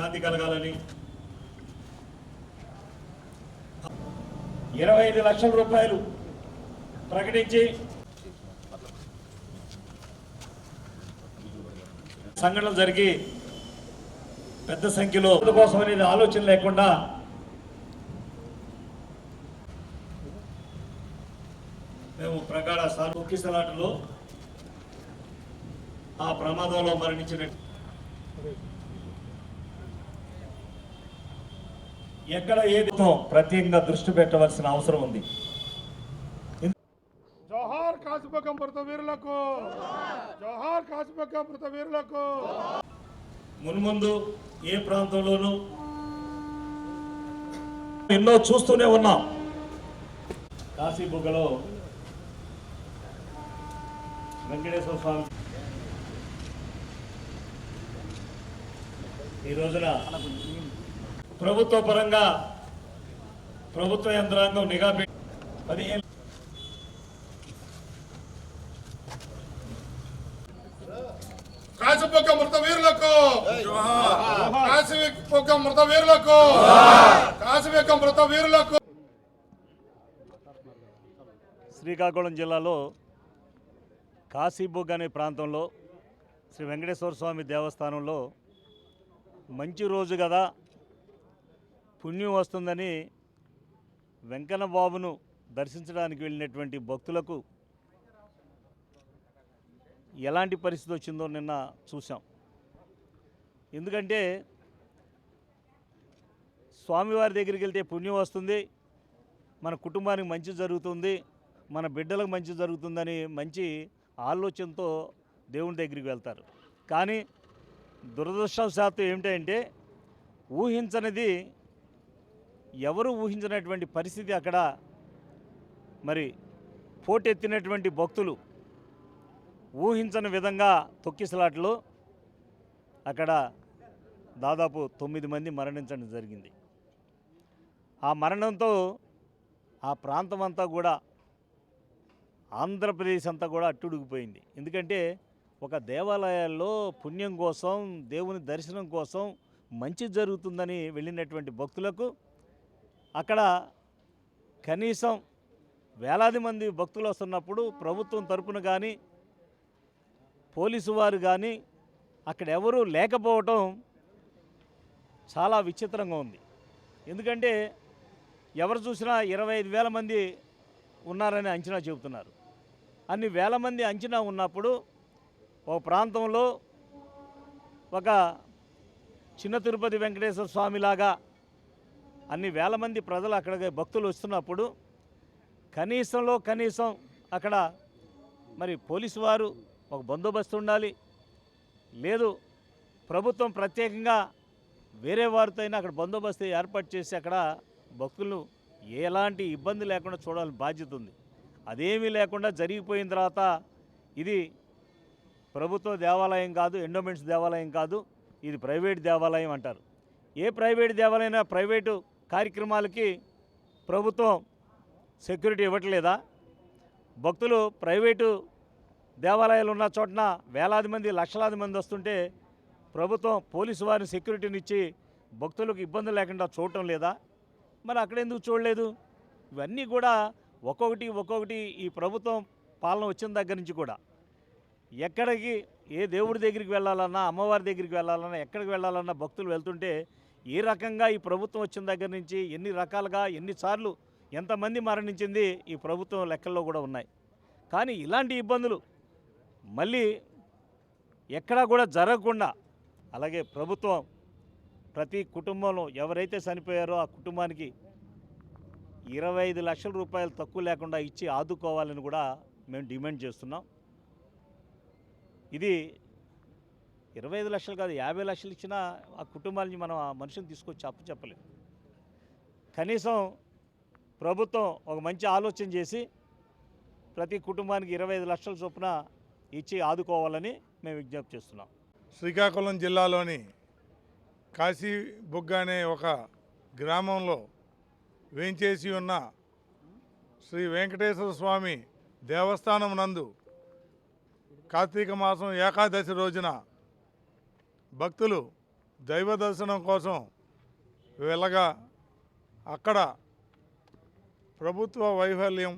శాంతి కలగాలని 25 లక్షల రూపాయలు ప్రకటించి సంఘటనలు జరిగి పెద్ద సంఖ్యలో కోసం అనేది ఆలోచన లేకుండా మేము ప్రగాఢ తొక్కిసలాటలో ఆ ప్రమాదంలో మరణించిన ఎక్కడ ఏది ప్రత్యేకంగా దృష్టి పెట్టవలసిన అవసరం ఉంది. జోహార్ కాశీబగ్గం మృత వీరులకు, జోహార్ కాశీబగ్గం మృత వీరులకు. మున్ముందు ఏ ప్రాంతంలోనూ ఎన్నో చూస్తూనే ఉన్నాం. కాశీబుగ్గలో వెంకటేశ్వర స్వామి ఈ రోజున ప్రభుత్వ పరంగా ప్రభుత్వ యంత్రాంగం నిఘా పెట్టి 15 కాశీబగ్గం మృత వీరులకు, కాశీబగ్గం మృత వీరులకు, కాశీబగ్గం మృత వీరులకు. శ్రీకాకుళం జిల్లాలో కాశీబుగ్గ అనే ప్రాంతంలో శ్రీ వెంకటేశ్వర స్వామి దేవస్థానంలో మంచి రోజు కదా, పుణ్యం వస్తుందని వెంకన్న బాబును దర్శించడానికి వెళ్ళినటువంటి భక్తులకు ఎలాంటి పరిస్థితి వచ్చిందో నిన్న చూసాం. ఎందుకంటే స్వామివారి దగ్గరికి వెళ్తే పుణ్యం వస్తుంది, మన కుటుంబానికి మంచి జరుగుతుంది, మన బిడ్డలకు మంచి జరుగుతుందని మంచి ఆలోచనతో దేవుని దగ్గరికి వెళ్తారు. కానీ దురదృష్టవశాత్తు ఏమిటంటే ఊహించనిది, ఎవరు ఊహించినటువంటి పరిస్థితి అక్కడ మరి పోటెత్తినటువంటి భక్తులు ఊహించని విధంగా తొక్కిసలాట్లో అక్కడ దాదాపు 9 మంది మరణించడం జరిగింది. ఆ మరణంతో ఆ ప్రాంతం అంతా కూడా, ఆంధ్రప్రదేశ్ అంతా కూడా అట్టుడిగిపోయింది. ఎందుకంటే ఒక దేవాలయాల్లో పుణ్యం కోసం, దేవుని దర్శనం కోసం మంచి జరుగుతుందని వెళ్ళినటువంటి భక్తులకు అక్కడ కనీసం వేలాది మంది భక్తులు వస్తున్నప్పుడు ప్రభుత్వం తరపున కానీ పోలీసు వారు కానీ అక్కడ ఎవరూ లేకపోవటం చాలా విచిత్రంగా ఉంది. ఎందుకంటే ఎవరు చూసినా 25,000 మంది ఉన్నారని అంచనా చెబుతున్నారు. అన్ని వేల మంది అంచనా ఉన్నప్పుడు ఒక ప్రాంతంలో ఒక చిన్న తిరుపతి వెంకటేశ్వర స్వామిలాగా అన్ని వేల మంది ప్రజలు అక్కడికి భక్తులు వస్తున్నప్పుడు కనీసంలో కనీసం అక్కడ మరి పోలీసు వారు ఒక బందోబస్తు ఉండాలి, లేదు ప్రభుత్వం ప్రత్యేకంగా వేరే వారితో అయినా అక్కడ బందోబస్తు ఏర్పాటు చేసి అక్కడ భక్తులను ఎలాంటి ఇబ్బంది లేకుండా చూడాలని బాధ్యత ఉంది. అదేమీ లేకుండా జరిగిపోయిన తర్వాత ఇది ప్రభుత్వ దేవాలయం కాదు, ఎండోమెంట్స్ దేవాలయం కాదు, ఇది ప్రైవేట్ దేవాలయం అంటారు. ఏ ప్రైవేట్ దేవాలయం ప్రైవేటు కార్యక్రమాలకి ప్రభుత్వం సెక్యూరిటీ ఇవ్వట్లేదా? భక్తులు ప్రైవేటు దేవాలయాలు ఉన్న చోటన వేలాది మంది, లక్షలాది మంది వస్తుంటే ప్రభుత్వం పోలీసు వారిని సెక్యూరిటీని ఇచ్చి భక్తులకు ఇబ్బంది లేకుండా చూడటం లేదా? మరి అక్కడెందుకు చూడలేదు? ఇవన్నీ కూడా ఒక్కొక్కటి ఈ ప్రభుత్వం పాలన వచ్చిన దగ్గర నుంచి కూడా ఎక్కడికి ఏ దేవుడి దగ్గరికి వెళ్ళాలన్నా, అమ్మవారి దగ్గరికి వెళ్ళాలన్నా, ఎక్కడికి వెళ్ళాలన్నా భక్తులు వెళ్తుంటే ఏ రకంగా ఈ ప్రభుత్వం వచ్చిన దగ్గర నుంచి ఎన్ని రకాలుగా, ఎన్నిసార్లు, ఎంతమంది మరణించింది ఈ ప్రభుత్వం లెక్కల్లో కూడా ఉన్నాయి. కానీ ఇలాంటి ఇబ్బందులు మళ్ళీ ఎక్కడా కూడా జరగకుండా, అలాగే ప్రభుత్వం ప్రతి కుటుంబంలో ఎవరైతే చనిపోయారో ఆ కుటుంబానికి 25 లక్షల రూపాయలు తక్కువ లేకుండా ఇచ్చి ఆదుకోవాలని కూడా మేము డిమాండ్ చేస్తున్నాం. ఇది 25 లక్షలు కాదు, 50 లక్షలు ఇచ్చినా ఆ కుటుంబాలని మనం ఆ మనిషిని తీసుకొచ్చి అప్పు చెప్పలేము. కనీసం ప్రభుత్వం ఒక మంచి ఆలోచన చేసి ప్రతి కుటుంబానికి 25 లక్షల చొప్పున ఇచ్చి ఆదుకోవాలని మేము విజ్ఞప్తి చేస్తున్నాం. శ్రీకాకుళం జిల్లాలోని కాశీబుగ్గ అనే ఒక గ్రామంలో వేంచేసి ఉన్న శ్రీ వెంకటేశ్వర స్వామి దేవస్థానం నందు కార్తీక మాసం ఏకాదశి రోజున భక్తులు దైవ దర్శనం కోసం వెళ్ళగా అక్కడ ప్రభుత్వ వైఫల్యం,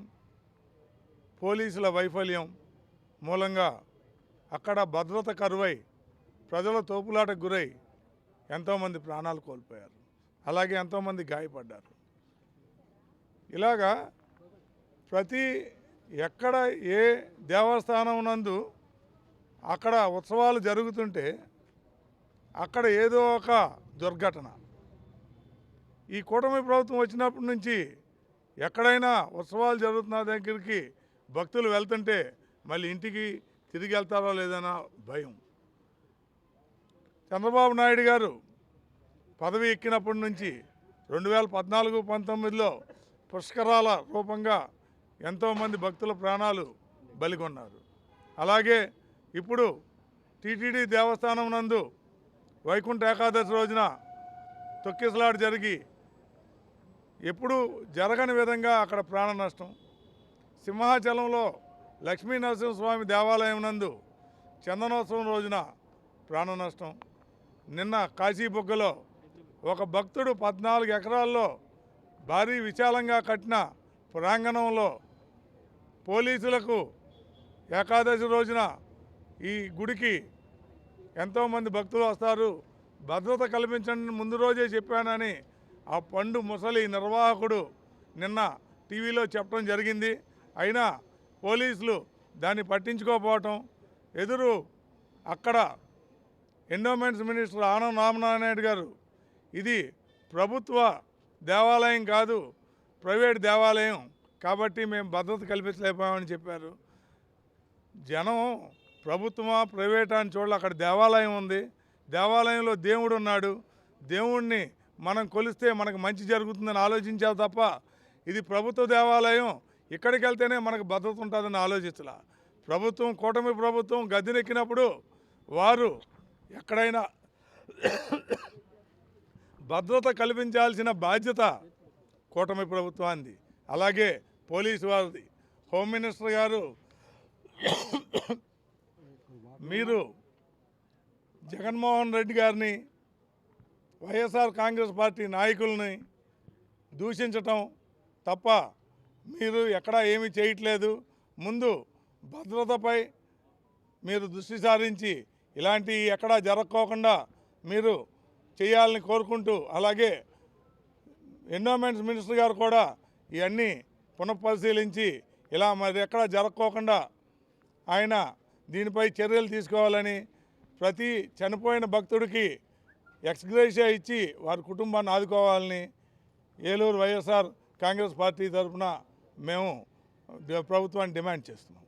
పోలీసుల వైఫల్యం మూలంగా అక్కడ భద్రత కరువై ప్రజల తోపులాటకు గురై ఎంతోమంది ప్రాణాలు కోల్పోయారు, అలాగే ఎంతోమంది గాయపడ్డారు. ఇలాగా ఎక్కడ ఏ దేవస్థానం నందు అక్కడ ఉత్సవాలు జరుగుతుంటే అక్కడ ఏదో ఒక దుర్ఘటన. ఈ కూటమి ప్రభుత్వం వచ్చినప్పటి నుంచి ఎక్కడైనా ఉత్సవాలు జరుగుతున్న దగ్గరికి భక్తులు వెళ్తుంటే మళ్ళీ ఇంటికి తిరిగి వెళ్తారో లేదన్న భయం. చంద్రబాబు నాయుడు గారు పదవి ఎక్కినప్పటి నుంచి 2014-19లో పుష్కరాల రూపంగా ఎంతోమంది భక్తుల ప్రాణాలు బలిగొన్నారు. అలాగే ఇప్పుడు టీటీడీ దేవస్థానం నందు వైకుంఠ ఏకాదశి రోజున తొక్కిసలాట జరిగి ఎప్పుడు జరగని విధంగా అక్కడ ప్రాణ నష్టం. సింహాచలంలో లక్ష్మీ నరసింహస్వామి దేవాలయం నందు చందనోత్సవం రోజున ప్రాణ నష్టం. నిన్న కాశీబుగ్గలో ఒక భక్తుడు 14 ఎకరాల్లో భారీ విశాలంగా కట్టిన ప్రాంగణంలో పోలీసులకు ఏకాదశి రోజున ఈ గుడికి ఎంతోమంది భక్తులు వస్తారు, భద్రత కల్పించండి ముందు రోజే చెప్పానని ఆ పండు ముసలి నిర్వాహకుడు నిన్న టీవీలో చెప్పడం జరిగింది. అయినా పోలీసులు దాన్ని పట్టించుకోకపోవటం, ఎదురు అక్కడ ఎండోమెంట్స్ మినిస్టర్ ఆనం రామనారాయణ గారు ఇది ప్రభుత్వ దేవాలయం కాదు, ప్రైవేట్ దేవాలయం కాబట్టి మేము భద్రత కల్పించలేకపోయామని చెప్పారు. జనం ప్రభుత్వమా ప్రైవేటా అని చూడాలి, అక్కడ దేవాలయం ఉంది, దేవాలయంలో దేవుడు ఉన్నాడు, దేవుణ్ణి మనం కొలిస్తే మనకు మంచి జరుగుతుందని ఆలోచించాలి తప్ప ఇది ప్రభుత్వ దేవాలయం ఇక్కడికి వెళ్తేనే మనకు భద్రత ఉంటుందని ఆలోచించాల. ప్రభుత్వం, కూటమి ప్రభుత్వం గద్దెనెక్కినప్పుడు వారు ఎక్కడైనా భద్రత కల్పించాల్సిన బాధ్యత కూటమి ప్రభుత్వానికి, అలాగే పోలీసు వారిది. హోమ్ మినిస్టర్ గారు మీరు జగన్మోహన్ రెడ్డి గారిని, వైఎస్ఆర్ కాంగ్రెస్ పార్టీ నాయకుల్ని దూషించటం తప్ప మీరు ఎక్కడా ఏమీ చేయట్లేదు. ముందు భద్రతపై మీరు దృష్టి సారించి ఇలాంటి ఎక్కడా జరగకోకుండా మీరు చేయాలని కోరుకుంటూ, అలాగే ఎండోమెంట్స్ మినిస్టర్ గారు కూడా ఇవన్నీ పునఃపరిశీలించి ఇలా మరి ఎక్కడా జరగకోకుండా ఆయన దీనిపై చర్యలు తీసుకోవాలని, ప్రతి చనిపోయిన భక్తుడికి ఎక్స్గ్రేషియా ఇచ్చి వారి కుటుంబాన్ని ఆదుకోవాలని ఏలూరు వైఎస్ఆర్ కాంగ్రెస్ పార్టీ తరఫున మేము ప్రభుత్వాన్ని డిమాండ్ చేస్తున్నాం.